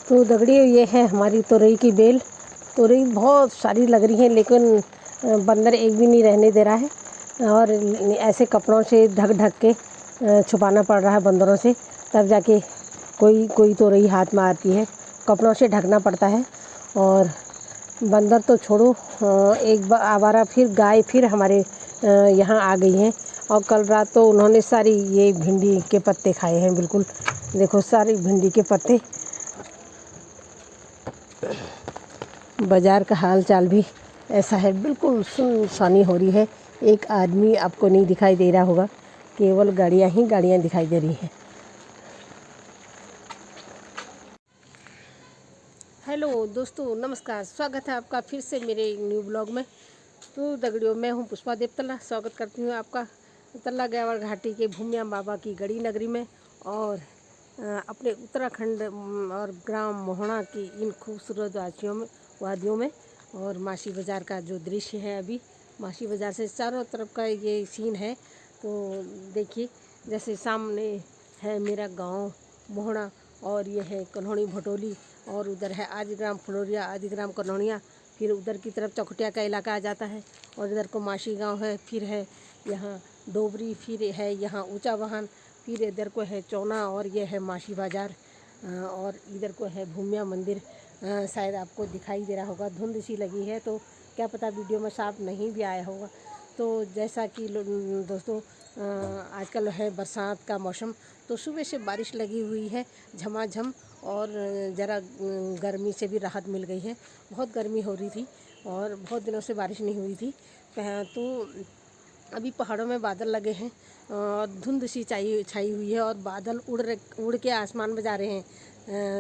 तो दगड़ियों, ये है हमारी तोरई की बेल। तोरई बहुत सारी लग रही है, लेकिन बंदर एक भी नहीं रहने दे रहा है और ऐसे कपड़ों से ढक ढक के छुपाना पड़ रहा है बंदरों से, तब जाके कोई तोरई हाथ में आती है। कपड़ों से ढकना पड़ता है। और बंदर तो छोड़ो, एक आवारा फिर गाय फिर हमारे यहाँ आ गई हैं। और कल रात तो उन्होंने सारी ये भिंडी के पत्ते खाए हैं। बिल्कुल देखो, सारी भिंडी के पत्ते। बाज़ार का हाल चाल भी ऐसा है, बिल्कुल सुनसानी हो रही है। एक आदमी आपको नहीं दिखाई दे रहा होगा, केवल गाड़ियाँ ही गाड़ियाँ दिखाई दे रही हैं। हेलो दोस्तों, नमस्कार। स्वागत है आपका फिर से मेरे न्यू ब्लॉग में। तो दगड़ियों, मैं हूँ पुष्पा देवतल्ला। स्वागत करती हूँ आपका तल्ला गयावर घाटी के भूमिया बाबा की गढ़ी नगरी में और अपने उत्तराखंड और ग्राम मोहना की इन खूबसूरत वादियों में। और माशी बाज़ार का जो दृश्य है, अभी माशी बाज़ार से चारों तरफ का ये सीन है। तो देखिए, जैसे सामने है मेरा गांव मोहना, और ये है कन्हौनी भटोली, और उधर है आदिग्राम फलोरिया, आदिग्राम कन्हौनिया। फिर उधर की तरफ चकुटिया का इलाका आ जाता है, और इधर को माशी गांव है। फिर है यहाँ डोबरी, फिर है यहाँ ऊंचा वाहन, फिर इधर को है चौना, और ये है माशी बाज़ार। और इधर को है भूमिया मंदिर। शायद आपको दिखाई दे रहा होगा, धुंध सी लगी है तो क्या पता वीडियो में साफ नहीं भी आया होगा। तो जैसा कि दोस्तों, आजकल है बरसात का मौसम, तो सुबह से बारिश लगी हुई है झमाझम, और ज़रा गर्मी से भी राहत मिल गई है। बहुत गर्मी हो रही थी और बहुत दिनों से बारिश नहीं हुई थी। तो अभी पहाड़ों में बादल लगे हैं और धुंध सी छाई हुई है, और बादल उड़ के आसमान में जा रहे हैं।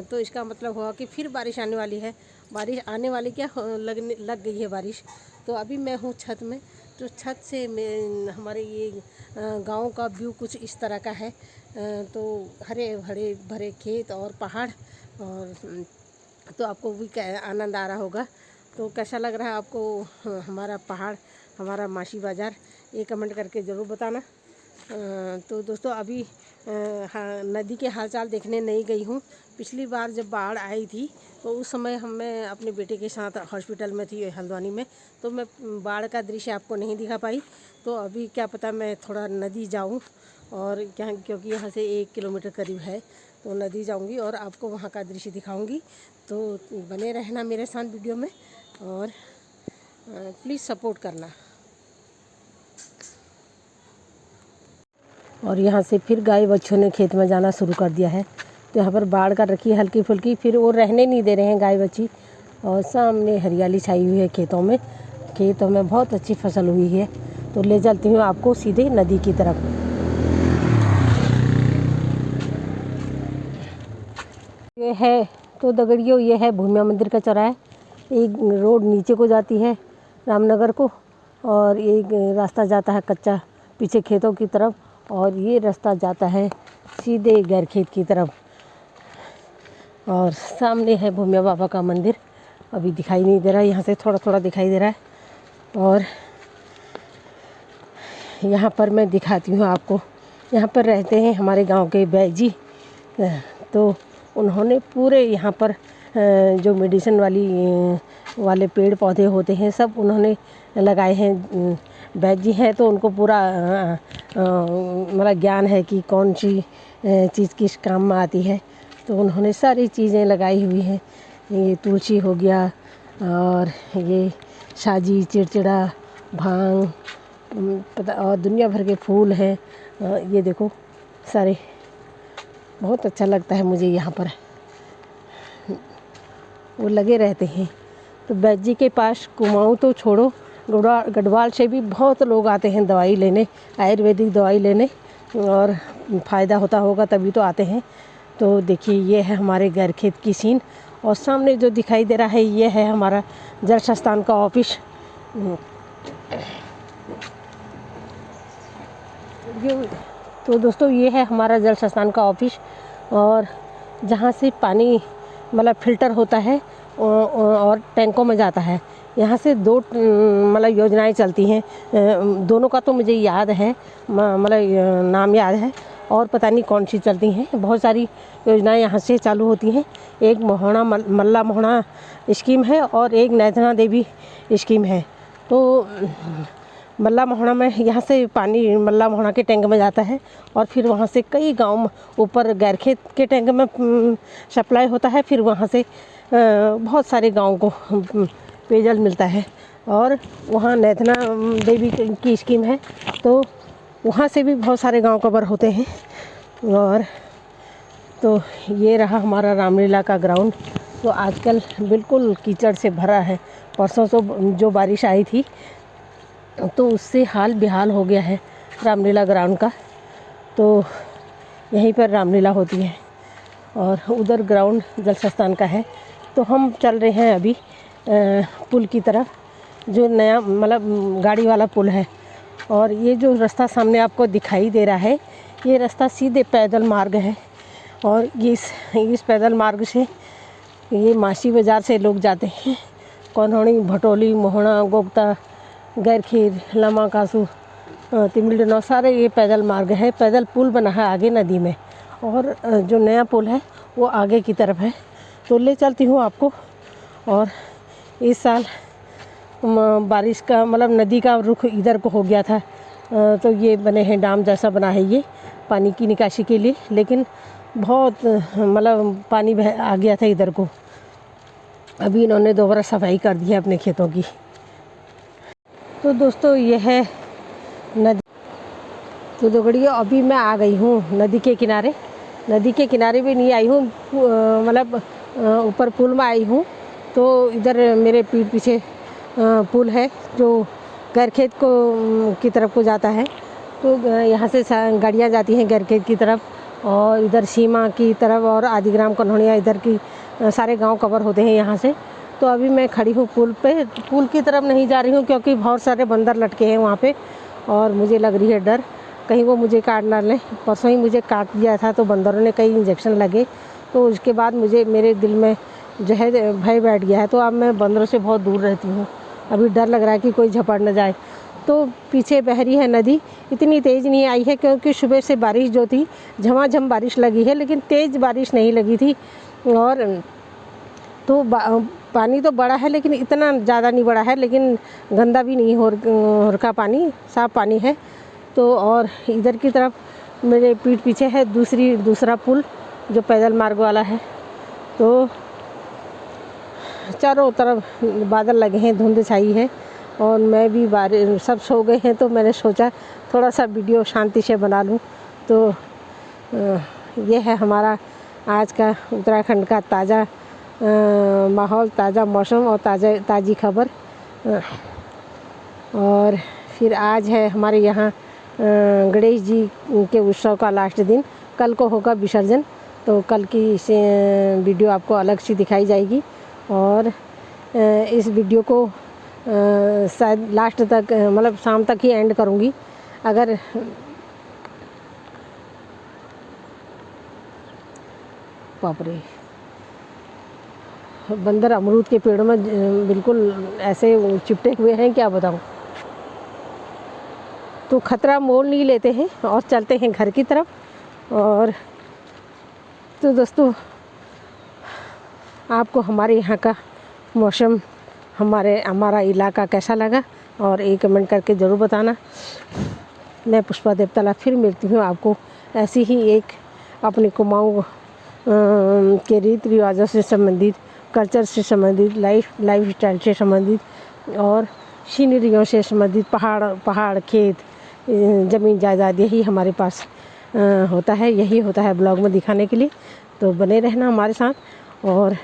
तो इसका मतलब हुआ कि फिर बारिश आने वाली है। बारिश आने वाली क्या, लग गई है बारिश। तो अभी मैं हूँ छत में। तो छत से हमारे ये गांव का व्यू कुछ इस तरह का है। तो हरे भरे भरे खेत और पहाड़, और तो आपको भी आनंद आ रहा होगा। तो कैसा लग रहा है आपको हमारा पहाड़, हमारा माशी बाज़ार, ये कमेंट करके ज़रूर बताना। तो दोस्तों, अभी हाँ, नदी के हालचाल देखने नहीं गई हूँ। पिछली बार जब बाढ़ आई थी तो उस समय मैं अपने बेटे के साथ हॉस्पिटल में थी हल्द्वानी में, तो मैं बाढ़ का दृश्य आपको नहीं दिखा पाई। तो अभी क्या पता मैं थोड़ा नदी जाऊँ, और क्या, क्योंकि यहाँ से 1 किलोमीटर करीब है, तो नदी जाऊँगी और आपको वहाँ का दृश्य दिखाऊँगी। तो बने रहना मेरे साथ वीडियो में, और प्लीज़ सपोर्ट करना। और यहाँ से फिर गाय बच्चों ने खेत में जाना शुरू कर दिया है। तो यहाँ पर बाढ़ कर रखी है हल्की फुल्की, फिर वो रहने नहीं दे रहे हैं गाय बच्ची। और सामने हरियाली छाई हुई है खेतों में बहुत अच्छी फसल हुई है। तो ले चलती हूँ आपको सीधे नदी की तरफ। ये है तो दगड़ियों, ये है भूमिया मंदिर का चौराहा। एक रोड नीचे को जाती है रामनगर को, और एक रास्ता जाता है कच्चा पीछे खेतों की तरफ, और ये रास्ता जाता है सीधे गैर खेत की तरफ। और सामने है भूमिया बाबा का मंदिर। अभी दिखाई नहीं दे रहा है, यहाँ से थोड़ा थोड़ा दिखाई दे रहा है। और यहाँ पर मैं दिखाती हूँ आपको, यहाँ पर रहते हैं हमारे गांव के बैद जी। तो उन्होंने पूरे यहाँ पर जो मेडिसिन वाले पेड़ पौधे होते हैं सब उन्होंने लगाए हैं। बैद जी हैं तो उनको पूरा मतलब ज्ञान है कि कौन सी चीज़ किस काम में आती है। तो उन्होंने सारी चीज़ें लगाई हुई हैं। ये तुलसी हो गया, और ये साजी, चिड़चिड़ा, भांग, और दुनिया भर के फूल हैं। ये देखो सारे, बहुत अच्छा लगता है मुझे। यहाँ पर वो लगे रहते हैं। तो बैद जी के पास कुमाऊँ तो छोड़ो, गढ़वाल से भी बहुत लोग आते हैं दवाई लेने, आयुर्वेदिक दवाई लेने, और फ़ायदा होता होगा तभी तो आते हैं। तो देखिए, ये है हमारे गैर खेत की सीन, और सामने जो दिखाई दे रहा है ये है हमारा जल संस्थान का ऑफिस। तो दोस्तों, ये है हमारा जल संस्थान का ऑफिस, और जहाँ से पानी मतलब फ़िल्टर होता है और टैंकों में जाता है। यहाँ से 2 मतलब योजनाएं चलती हैं। दोनों का तो मुझे याद है, मतलब नाम याद है। और पता नहीं कौन सी चलती हैं। बहुत सारी योजनाएं यहाँ से चालू होती हैं। एक मोहना मल्ला मोहना स्कीम है और एक नैतना देवी स्कीम है। तो मल्ला मोहना में यहाँ से पानी मल्ला मोहना के टैंक में जाता है और फिर वहाँ से कई गांव ऊपर गैरखेत के टैंक में सप्लाई होता है। फिर वहाँ से बहुत सारे गाँव को पेयजल मिलता है। और वहाँ नैतना देवी की स्कीम है, तो वहाँ से भी बहुत सारे गांव कवर होते हैं। और तो ये रहा हमारा रामलीला का ग्राउंड। तो आजकल बिल्कुल कीचड़ से भरा है। परसों तो जो बारिश आई थी तो उससे हाल बेहाल हो गया है रामलीला ग्राउंड का। तो यहीं पर रामलीला होती है और उधर ग्राउंड जल संस्थान का है। तो हम चल रहे हैं अभी पुल की तरफ, जो नया मतलब गाड़ी वाला पुल है। और ये जो रास्ता सामने आपको दिखाई दे रहा है, ये रास्ता सीधे पैदल मार्ग है। और इस पैदल मार्ग से ये मासी बाज़ार से लोग जाते हैं। कौनहोनी, भटोली, मोहना, गोगता, गैरखेत, लमा कासू, तिमिलडनौ, सारे ये पैदल मार्ग है। पैदल पुल बना है आगे नदी में, और जो नया पुल है वो आगे की तरफ है। तो ले चलती हूँ आपको। और इस साल बारिश का मतलब नदी का रुख इधर को हो गया था, तो ये बने हैं डाम जैसा बना है ये पानी की निकासी के लिए। लेकिन बहुत मतलब पानी आ गया था इधर को। अभी इन्होंने दोबारा सफाई कर दी है अपने खेतों की। तो दोस्तों ये है नदी। तो दगड़ियों अभी मैं आ गई हूँ नदी के किनारे। नदी के किनारे भी नहीं आई हूँ, मतलब ऊपर पुल में आई हूँ। तो इधर मेरे पीठ पीछे पुल है जो गैरखेत को की तरफ को जाता है। तो यहाँ से गाड़ियाँ जाती हैं गैरखेत की तरफ, और इधर सीमा की तरफ और आदिग्राम कन्हौनिया इधर की सारे गांव कवर होते हैं यहाँ से। तो अभी मैं खड़ी हूँ पुल पे। पुल की तरफ नहीं जा रही हूँ क्योंकि बहुत सारे बंदर लटके हैं वहाँ पे, और मुझे लग रही है डर कहीं वो मुझे काट ना लें। परसों ही मुझे काट दिया था, तो बंदरों ने कई इंजेक्शन लगे। तो उसके बाद मेरे दिल में जो है भय बैठ गया है। तो अब मैं बंदरों से बहुत दूर रहती हूँ। अभी डर लग रहा है कि कोई झपट न जाए। तो पीछे बह रही है नदी, इतनी तेज़ नहीं आई है क्योंकि सुबह से बारिश जो थी झमाझम बारिश लगी है, लेकिन तेज़ बारिश नहीं लगी थी। और तो पानी तो बड़ा है लेकिन इतना ज़्यादा नहीं बड़ा है, लेकिन गंदा भी नहीं हो रखा पानी, साफ़ पानी है। तो और इधर की तरफ मेरे पीठ पीछे है दूसरा पुल जो पैदल मार्ग वाला है। तो चारों तरफ बादल लगे हैं, धुंध छाई है, और मैं भी सब सो गए हैं। तो मैंने सोचा थोड़ा सा वीडियो शांति से बना लूँ। तो ये है हमारा आज का उत्तराखंड का ताज़ा माहौल, ताज़ा मौसम और ताज़ी खबर। और फिर आज है हमारे यहाँ गणेश जी के उत्सव का लास्ट दिन। कल को होगा विसर्जन, तो कल की वीडियो आपको अलग सी दिखाई जाएगी। और इस वीडियो को शायद लास्ट तक मतलब शाम तक ही एंड करूँगी। अगर बाप रे, बंदर अमरूद के पेड़ में बिल्कुल ऐसे चिपटे हुए हैं, क्या बताऊँ। तो खतरा मोल नहीं लेते हैं और चलते हैं घर की तरफ। और तो दोस्तों आपको हमारे यहाँ का मौसम, हमारा इलाका कैसा लगा, और एक कमेंट करके ज़रूर बताना। मैं पुष्पा देवतला फिर मिलती हूँ आपको ऐसी ही एक अपने कुमाऊँ के रीति रिवाजों से संबंधित, कल्चर से संबंधित, लाइफ स्टाइल से संबंधित और सीनरियों से संबंधित, पहाड़ खेत ज़मीन जायदाद यही हमारे पास होता है, यही होता है ब्लॉग में दिखाने के लिए। तो बने रहना हमारे साथ। और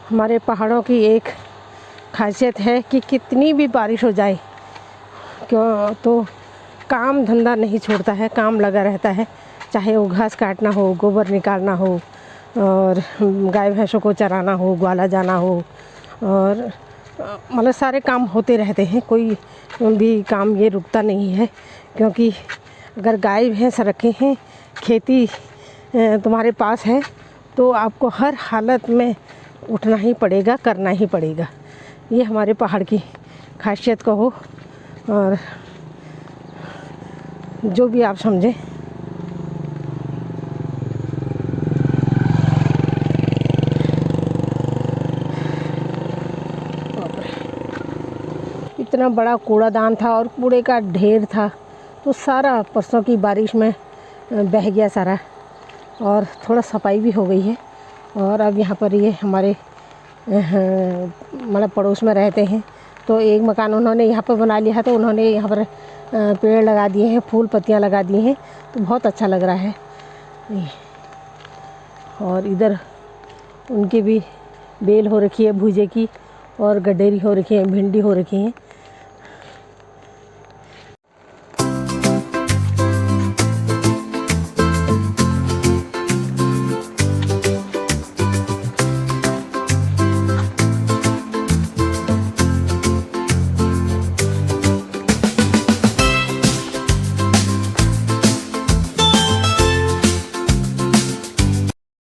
हमारे पहाड़ों की एक खासियत है कि कितनी भी बारिश हो जाए क्यों तो काम धंधा नहीं छोड़ता है, काम लगा रहता है। चाहे वो घास काटना हो, गोबर निकालना हो, और गाय भैंसों को चराना हो, ग्वाला जाना हो, और मतलब सारे काम होते रहते हैं। कोई भी काम ये रुकता नहीं है, क्योंकि अगर गाय भैंस रखे हैं, खेती तुम्हारे पास है, तो आपको हर हालत में उठना ही पड़ेगा, करना ही पड़ेगा। ये हमारे पहाड़ की खासियत कहो और जो भी आप समझें। इतना बड़ा कूड़ादान था और कूड़े का ढेर था, तो सारा परसों की बारिश में बह गया सारा, और थोड़ा सफाई भी हो गई है। और अब यहाँ पर ये हमारे मतलब पड़ोस में रहते हैं, तो एक मकान उन्होंने यहाँ पर बना लिया है, तो उन्होंने यहाँ पर पेड़ लगा दिए हैं, फूल पत्तियाँ लगा दी हैं, तो बहुत अच्छा लग रहा है। और इधर उनकी भी बेल हो रखी है भूजे की, और गडेरी हो रखी है, भिंडी हो रखी है।